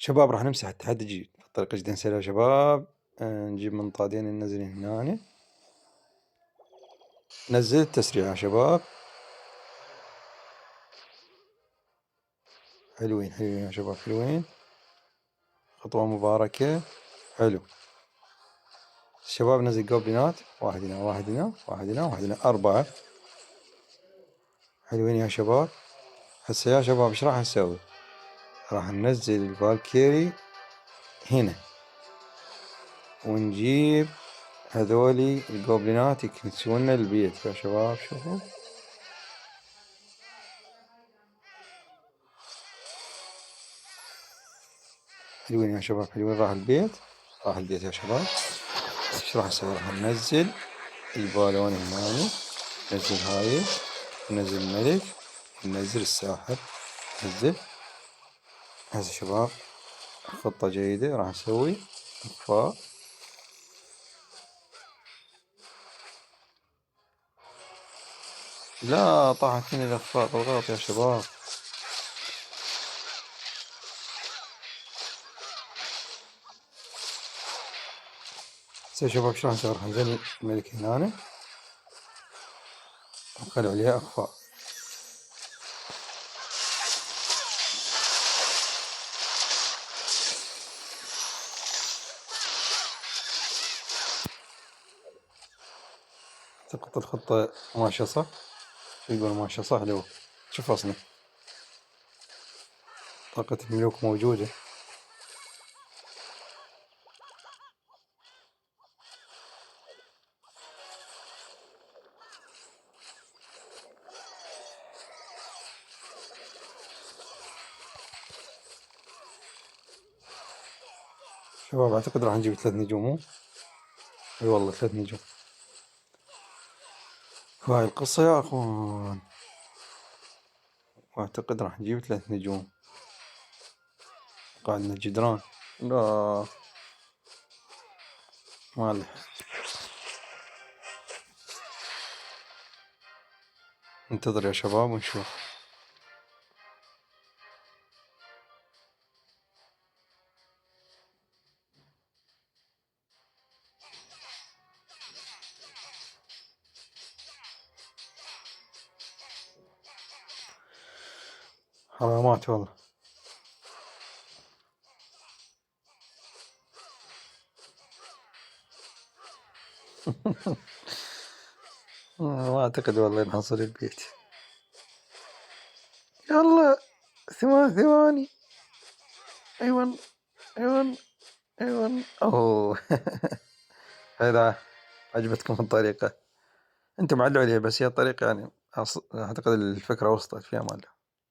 شباب راح نمسح التحدي الجديد. الطريقة جدا سهلة يا شباب. نجيب منطادين ننزل هنا، نزل التسريع يا شباب. حلوين حلوين يا شباب، حلوين، خطوة مباركة. حلو الشباب، نزل جوبلينات، واحد هنا واحد هنا واحد هنا واحد هنا، 4. حلوين يا شباب. هسه يا شباب ايش راح نسوي؟ راح ننزل الفالكيري هنا، ونجيب هذولي الجوبلينات يكنسون البيت يا شباب. شوفوا حلوين يا شباب، حلوين. راح البيت، راح البيت يا شباب. ايش راح نسوي؟ راح ننزل البالون هنا، ننزل هاي، ننزل الملك، ننزل الساحر، ننزل. هذا شباب خطة جيدة. راح نسوي إخفاء. لا طاحت من الإخفاء بالغلط يا شباب. يا شباب ايش راح نسوي؟ راح ننزل الملك هنا، ونخلي عليها إخفاء. تبقى الخطة ماشية صح؟ شو يقول ماشية صح؟ لو شوف أصلا طاقة الملوك موجودة. شباب أعتقد راح نجيب 3 نجوم. اي والله 3 نجوم. هاي القصة يا أخوان، وأعتقد راح نجيب 3 نجوم. قاعدنا جدران. لا مالح. انتظر يا شباب ونشوف. حرامات والله. ما أعتقد والله نحصل البيت. يلا 8 ثواني. أيوة أيوة أيوة. أوه هذا عجبتكم الطريقة؟ أنتم علوا عليها، بس هي الطريقة يعني أعتقد الفكرة وصلت فيها مالها.